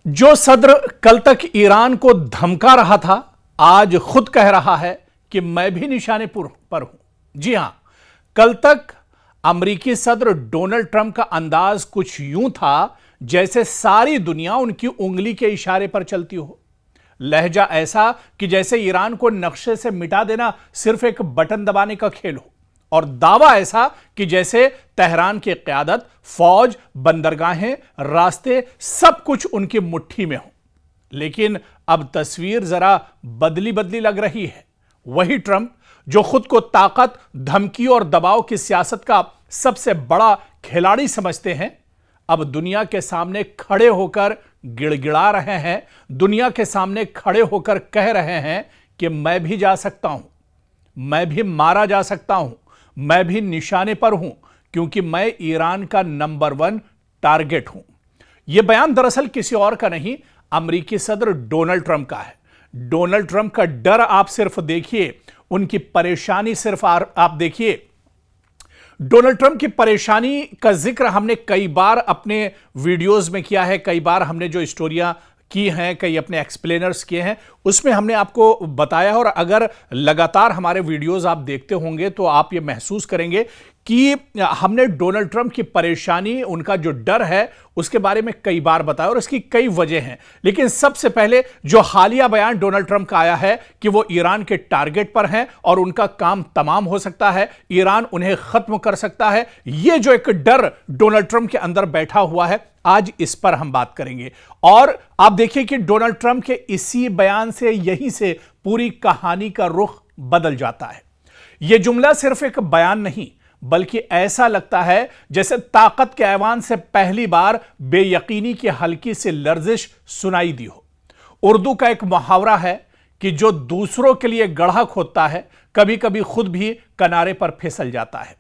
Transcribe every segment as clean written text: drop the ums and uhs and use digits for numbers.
जो सद्र कल तक ईरान को धमका रहा था, आज खुद कह रहा है कि मैं भी निशाने पर हूं। जी हां, कल तक अमेरिकी सद्र डोनाल्ड ट्रंप का अंदाज कुछ यूं था जैसे सारी दुनिया उनकी उंगली के इशारे पर चलती हो। लहजा ऐसा कि जैसे ईरान को नक्शे से मिटा देना सिर्फ एक बटन दबाने का खेल हो, और दावा ऐसा कि जैसे तेहरान की क़यादत, फौज, बंदरगाहें, रास्ते सब कुछ उनकी मुट्ठी में हो। लेकिन अब तस्वीर जरा बदली बदली लग रही है। वही ट्रंप जो खुद को ताकत, धमकी और दबाव की सियासत का सबसे बड़ा खिलाड़ी समझते हैं, अब दुनिया के सामने खड़े होकर गिड़गिड़ा रहे हैं, दुनिया के सामने खड़े होकर कह रहे हैं कि मैं भी जा सकता हूं, मैं भी मारा जा सकता हूं, मैं भी निशाने पर हूं, क्योंकि मैं ईरान का नंबर 1 टारगेट हूं। यह बयान दरअसल किसी और का नहीं, अमेरिकी सदर डोनाल्ड ट्रंप का है। डोनाल्ड ट्रंप का डर आप सिर्फ देखिए, उनकी परेशानी सिर्फ आप देखिए। डोनाल्ड ट्रंप की परेशानी का जिक्र हमने कई बार अपने वीडियोस में किया है, कई बार हमने जो स्टोरियां की हैं, कई अपने एक्सप्लेनर्स किए हैं, उसमें हमने आपको बताया है। और अगर लगातार हमारे वीडियोस आप देखते होंगे तो आप ये महसूस करेंगे कि हमने डोनाल्ड ट्रंप की परेशानी, उनका जो डर है, उसके बारे में कई बार बताया और इसकी कई वजह हैं। लेकिन सबसे पहले जो हालिया बयान डोनाल्ड ट्रंप का आया है कि वो ईरान के टारगेट पर हैं और उनका काम तमाम हो सकता है, ईरान उन्हें खत्म कर सकता है, ये जो एक डर डोनाल्ड ट्रंप के अंदर बैठा हुआ है, आज इस पर हम बात करेंगे। और आप देखिए कि डोनाल्ड ट्रंप के इसी बयान से, यहीं से पूरी कहानी का रुख बदल जाता है। यह जुमला सिर्फ एक बयान नहीं, बल्कि ऐसा लगता है जैसे ताकत के ऐवान से पहली बार बेयकीनी की हल्की सी लर्जिश सुनाई दी हो। उर्दू का एक मुहावरा है कि जो दूसरों के लिए गड्ढा खोदता है, कभी कभी खुद भी किनारे पर फिसल जाता है।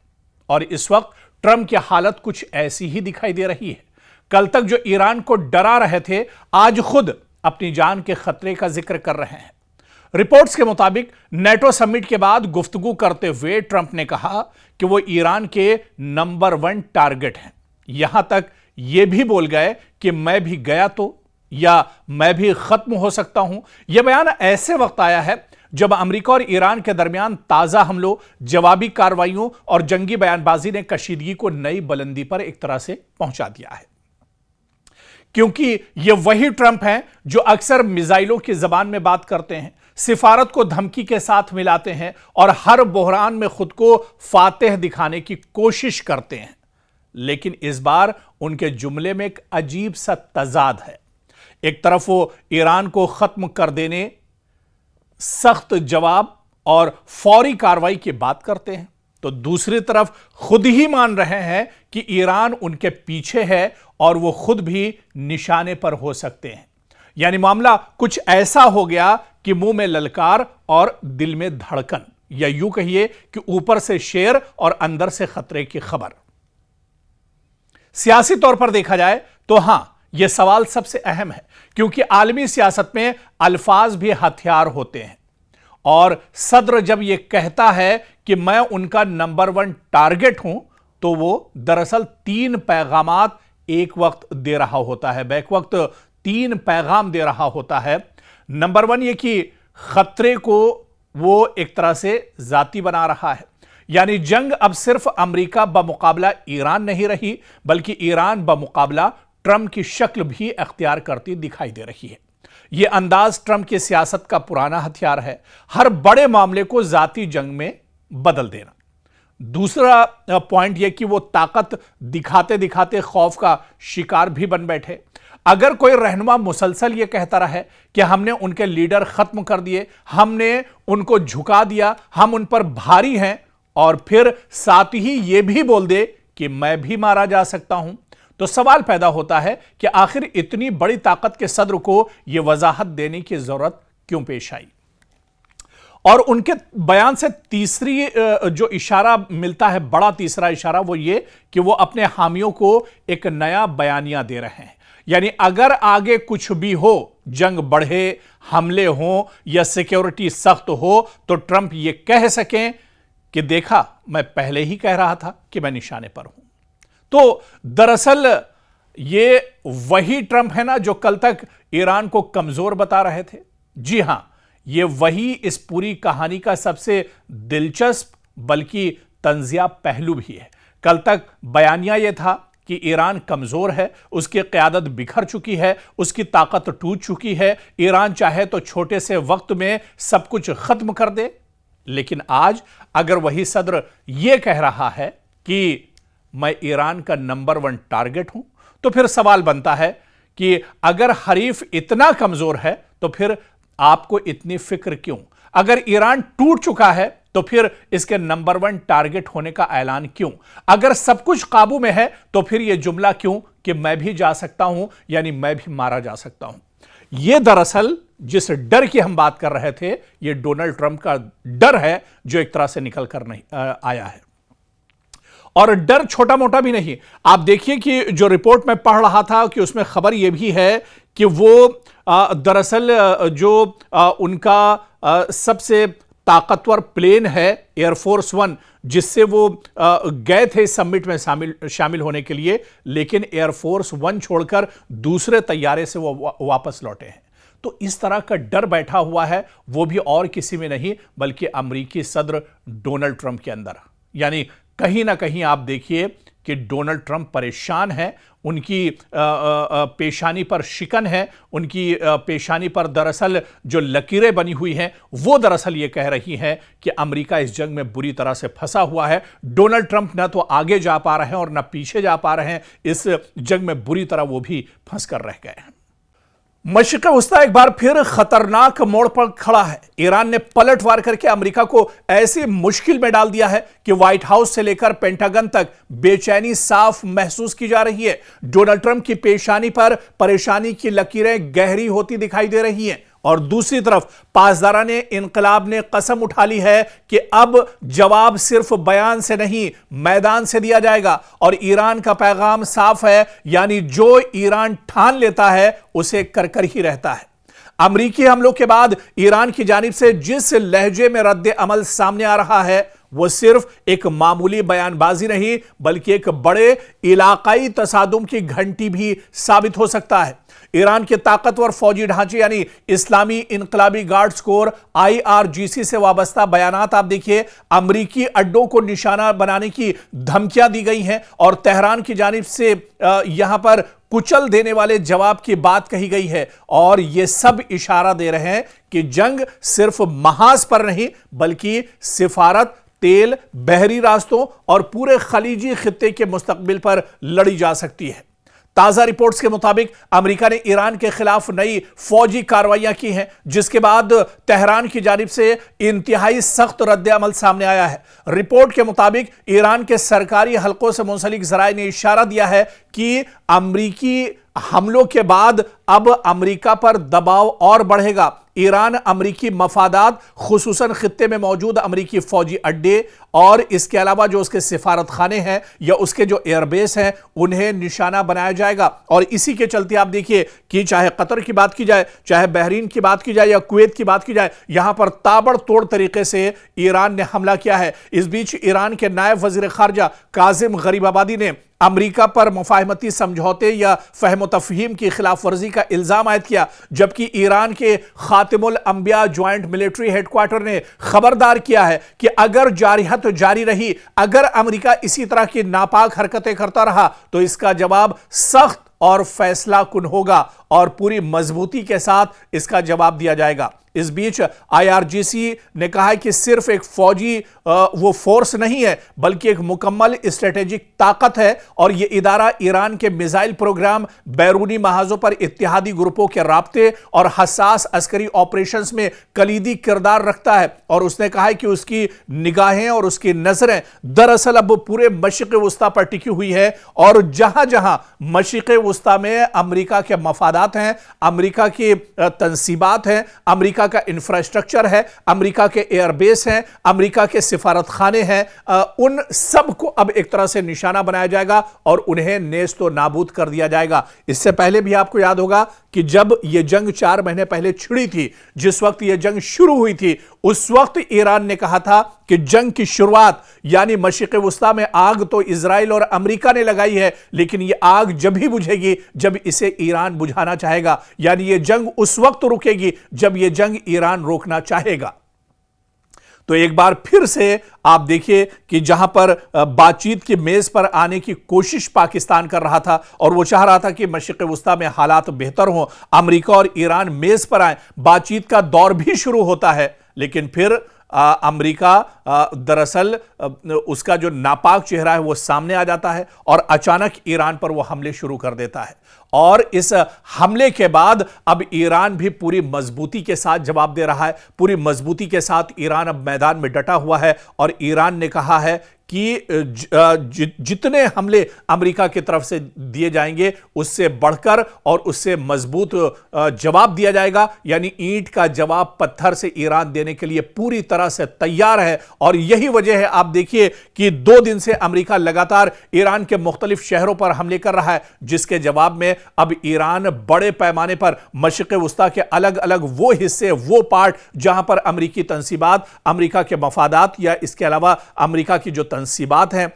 और इस वक्त ट्रंप की हालत कुछ ऐसी ही दिखाई दे रही है। कल तक जो ईरान को डरा रहे थे, आज खुद अपनी जान के खतरे का जिक्र कर रहे हैं। रिपोर्ट्स के मुताबिक नेटो समिट के बाद गुफ्तगू करते हुए ट्रंप ने कहा कि वो ईरान के नंबर 1 टारगेट हैं। यहां तक ये भी बोल गए कि मैं भी गया तो, या मैं भी खत्म हो सकता हूं। यह बयान ऐसे वक्त आया है जब अमेरिका और ईरान के दरमियान ताजा हमलों, जवाबी कार्रवाइयों और जंगी बयानबाजी ने कशीदगी को नई बुलंदी पर एक तरह से पहुंचा दिया है। क्योंकि ये वही ट्रंप हैं जो अक्सर मिसाइलों की जबान में बात करते हैं, सिफारत को धमकी के साथ मिलाते हैं और हर बहरान में खुद को फातेह दिखाने की कोशिश करते हैं। लेकिन इस बार उनके जुमले में एक अजीब सा तजाद है। एक तरफ वो ईरान को खत्म कर देने, सख्त जवाब और फौरी कार्रवाई की बात करते हैं, तो दूसरी तरफ खुद ही मान रहे हैं कि ईरान उनके पीछे है और वो खुद भी निशाने पर हो सकते हैं। यानी मामला कुछ ऐसा हो गया कि मुंह में ललकार और दिल में धड़कन, या यूं कहिए कि ऊपर से शेर और अंदर से खतरे की खबर। सियासी तौर पर देखा जाए तो हां, यह सवाल सबसे अहम है, क्योंकि आलमी सियासत में अल्फाज भी हथियार होते हैं। और सद्र जब यह कहता है कि मैं उनका नंबर 1 टारगेट हूं, तो वो दरअसल 3 पैगामात एक वक्त दे रहा होता है, बैक वक्त 3 पैगाम दे रहा होता है। नंबर 1 ये कि खतरे को वो एक तरह से जाती बना रहा है, यानी जंग अब सिर्फ अमेरिका बमुकाबला ईरान नहीं रही, बल्कि ईरान बमुकाबला ट्रंप की शक्ल भी अख्तियार करती दिखाई दे रही है। यह अंदाज ट्रंप की सियासत का पुराना हथियार है, हर बड़े मामले को जाती जंग में बदल देना। दूसरा पॉइंट यह कि वो ताकत दिखाते दिखाते खौफ का शिकार भी बन बैठे। अगर कोई रहनुमा मुसलसल यह कहता रहे कि हमने उनके लीडर खत्म कर दिए, हमने उनको झुका दिया, हम उन पर भारी हैं, और फिर साथ ही यह भी बोल दे कि मैं भी मारा जा सकता हूं, तो सवाल पैदा होता है कि आखिर इतनी बड़ी ताकत के सद्र को यह वजाहत देने की जरूरत क्यों पेश आई। और उनके बयान से तीसरी जो इशारा मिलता है, बड़ा तीसरा इशारा, वो ये कि वो अपने हामियों को एक नया बयानिया दे रहे हैं। यानी अगर आगे कुछ भी हो, जंग बढ़े, हमले हों या सिक्योरिटी सख्त हो, तो ट्रंप ये कह सकें कि देखा, मैं पहले ही कह रहा था कि मैं निशाने पर हूं। तो दरअसल ये वही ट्रंप है ना जो कल तक ईरान को कमजोर बता रहे थे? जी हां, ये वही इस पूरी कहानी का सबसे दिलचस्प बल्कि तंजिया पहलू भी है। कल तक बयानिया यह था कि ईरान कमजोर है, उसकी क़यादत बिखर चुकी है, उसकी ताकत टूट चुकी है, ईरान चाहे तो छोटे से वक्त में सब कुछ खत्म कर दे। लेकिन आज अगर वही सदर यह कह रहा है कि मैं ईरान का नंबर 1 टारगेट हूं, तो फिर सवाल बनता है कि अगर हरीफ इतना कमजोर है तो फिर आपको इतनी फिक्र क्यों? अगर ईरान टूट चुका है तो फिर इसके नंबर 1 टारगेट होने का ऐलान क्यों? अगर सब कुछ काबू में है तो फिर यह जुमला क्यों कि मैं भी जा सकता हूं, यानी मैं भी मारा जा सकता हूं? यह दरअसल जिस डर की हम बात कर रहे थे, यह डोनाल्ड ट्रंप का डर है जो एक तरह से निकल कर नहीं आया है। और डर छोटा मोटा भी नहीं। आप देखिए कि जो रिपोर्ट मैं पढ़ रहा था कि उसमें खबर यह भी है कि वो दरअसल जो उनका सबसे ताकतवर प्लेन है एयरफोर्स 1, जिससे वो गए थे समिट में शामिल होने के लिए, लेकिन एयरफोर्स 1 छोड़कर दूसरे तैयारे से वो वापस लौटे हैं। तो इस तरह का डर बैठा हुआ है, वो भी और किसी में नहीं बल्कि अमेरिकी सदर डोनाल्ड ट्रंप के अंदर। यानी कहीं ना कहीं आप देखिए कि डोनाल्ड ट्रंप परेशान है, उनकी पेशानी पर शिकन है, उनकी पेशानी पर दरअसल जो लकीरें बनी हुई हैं वो दरअसल ये कह रही हैं कि अमेरिका इस जंग में बुरी तरह से फंसा हुआ है। डोनाल्ड ट्रंप न तो आगे जा पा रहे हैं और न पीछे जा पा रहे हैं, इस जंग में बुरी तरह वो भी फंस कर रह गए हैं। मशरिक़ वस्ता एक बार फिर खतरनाक मोड़ पर खड़ा है। ईरान ने पलटवार करके अमेरिका को ऐसी मुश्किल में डाल दिया है कि व्हाइट हाउस से लेकर पेंटागन तक बेचैनी साफ महसूस की जा रही है। डोनाल्ड ट्रंप की पेशानी पर परेशानी की लकीरें गहरी होती दिखाई दे रही हैं और दूसरी तरफ पासदाराने इनकलाब ने कसम उठा ली है कि अब जवाब सिर्फ बयान से नहीं मैदान से दिया जाएगा। और ईरान का पैगाम साफ है, यानी जो ईरान ठान लेता है उसे कर कर ही रहता है। अमेरिकी हमलों के बाद ईरान की जानिब से जिस लहजे में रद्द अमल सामने आ रहा है वो सिर्फ एक मामूली बयानबाजी नहीं बल्कि एक बड़े इलाकाई तसादुम की घंटी भी साबित हो सकता है। ईरान के ताकतवर फौजी ढांचे यानी इस्लामी इनकलाबी गार्ड्स कोर IRGC से वाबस्ता बयानात आप देखिए, अमरीकी अड्डों को निशाना बनाने की धमकियां दी गई हैं और तेहरान की जानिब से यहां पर कुचल देने वाले जवाब की बात कही गई है। और यह सब इशारा दे रहे हैं कि जंग सिर्फ महाज पर नहीं बल्कि सिफारत, तेल, बहरी रास्तों और पूरे खलीजी खित्ते के मुस्तकबिल पर लड़ी जा सकती है। ताजा रिपोर्ट्स के मुताबिक अमेरिका ने ईरान के खिलाफ नई फौजी कार्रवाइयां की हैं, जिसके बाद तेहरान की जानिब से इंतहाई सख्त रद्द अमल सामने आया है। रिपोर्ट के मुताबिक ईरान के सरकारी हलकों से मुंसलिक जराए ने इशारा दिया है कि अमेरिकी हमलों के बाद अब अमेरिका पर दबाव और बढ़ेगा। ईरान अमेरिकी मफादात, खुसूसन खित्ते में मौजूद अमेरिकी फौजी अड्डे और इसके अलावा जो उसके सिफारत खाने हैं या उसके जो एयरबेस हैं उन्हें निशाना बनाया जाएगा। और इसी के चलते आप देखिए कि चाहे कतर की बात की जाए, चाहे बहरीन की बात की जाए या कुवैत की बात की जाए, यहां पर ताबड़तोड़ तरीके से ईरान ने हमला किया है। इस बीच ईरान के नायब वजीर खारजा काजिम गरीबाबादी ने अमेरिका पर मुफाहमती समझौते या फहम तफहीम की खिलाफ वर्जी का इल्जाम आयद किया, जबकि ईरान के खातिमुल अंबिया ज्वाइंट मिलिट्री हेडक्वार्टर ने खबरदार किया है कि अगर जारिहत जारी रही, अगर अमेरिका इसी तरह की नापाक हरकतें करता रहा तो इसका जवाब सख्त और फैसला कुन होगा और पूरी मजबूती के साथ इसका जवाब दिया जाएगा। इस बीच IRGC ने कहा है कि सिर्फ एक फौजी वो फोर्स नहीं है बल्कि एक मुकम्मल स्ट्रेटेजिक ताकत है और यह इदारा ईरान के मिसाइल प्रोग्राम, बैरूनी महाजों पर इत्तेहादी ग्रुपों के राब्ते और हसास अस्करी ऑपरेशंस में कलीदी किरदार रखता है। और उसने कहा है कि उसकी निगाहें और उसकी नजरें दरअसल अब पूरे मशरिक़ वस्ता पर टिकी हुई है और जहां जहां मशरिक़ वस्ता में अमेरिका के मफादात हैं, अमेरिका की तंसीबात हैं, अमेरिका का इंफ्रास्ट्रक्चर है, अमेरिका के एयरबेस हैं, अमेरिका के सिफारत खाने हैं, उन सब को अब एक तरह से निशाना बनाया जाएगा और उन्हें नेस्त व नाबूद कर दिया जाएगा। इससे पहले भी आपको याद होगा कि जब यह जंग 4 महीने पहले छिड़ी थी, जिस वक्त यह जंग शुरू हुई थी, उस वक्त ईरान ने कहा था कि जंग की शुरुआत यानी मशरिक़ वुस्ता में आग तो इजराइल और अमेरिका ने लगाई है, लेकिन यह आग जब ही बुझेगी जब इसे ईरान बुझाना चाहेगा, यानी यह जंग उस वक्त रुकेगी जब यह जंग ईरान रोकना चाहेगा। तो एक बार फिर से आप देखिए कि जहां पर बातचीत की मेज पर आने की कोशिश पाकिस्तान कर रहा था और वो चाह रहा था कि मशरिक़ वुस्ता में हालात बेहतर हों, अमेरिका और ईरान मेज पर आए, बातचीत का दौर भी शुरू होता है, लेकिन फिर अमेरिका दरअसल उसका जो नापाक चेहरा है वो सामने आ जाता है और अचानक ईरान पर वो हमले शुरू कर देता है। और इस हमले के बाद अब ईरान भी पूरी मजबूती के साथ जवाब दे रहा है, पूरी मजबूती के साथ ईरान अब मैदान में डटा हुआ है और ईरान ने कहा है कि जितने हमले अमेरिका की तरफ से दिए जाएंगे उससे बढ़कर और उससे मजबूत जवाब दिया जाएगा, यानी ईंट का जवाब पत्थर से ईरान देने के लिए पूरी तरह से तैयार है। और यही वजह है, आप देखिए कि 2 दिन से अमेरिका लगातार ईरान के मुख्तलिफ शहरों पर हमले कर रहा है, जिसके जवाब में अब ईरान बड़े पैमाने पर मशरिक़ वुस्ता के अलग अलग वो हिस्से, वो पार्ट जहां पर अमेरिकी तंसीबात, अमेरिका के मफादात या इसके अलावा अमेरिका की जो तंसीबात हैं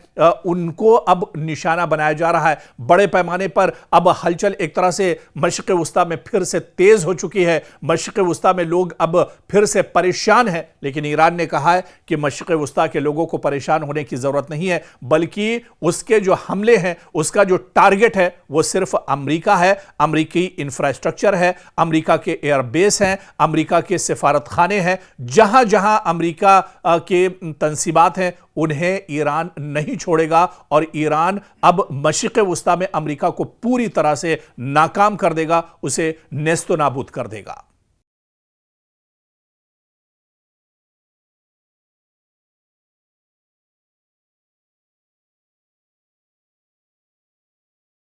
उनको अब निशाना बनाया जा रहा है। बड़े पैमाने पर अब हलचल एक तरह से मशरिक़ वुस्ता में फिर से तेज हो चुकी है। मशरिक़ वुस्ता में लोग अब फिर से परेशान हैं, लेकिन ईरान ने कहा है कि मशरिक़ वुस्ता के लोगों को परेशान होने की जरूरत नहीं है, बल्कि उसके जो हमले हैं उसका जो टारगेट है वो सिर्फ अमेरिका है, अमेरिकी इंफ्रास्ट्रक्चर है, अमेरिका के एयरबेस हैं, अमेरिका के सिफारत खाने हैं। जहां जहां अमेरिका के तंसीबात हैं उन्हें ईरान नहीं छोड़ेगा और ईरान अब मशरिक़ वुस्ता में अमेरिका को पूरी तरह से नाकाम कर देगा, उसे नेस्तनाबूद कर देगा।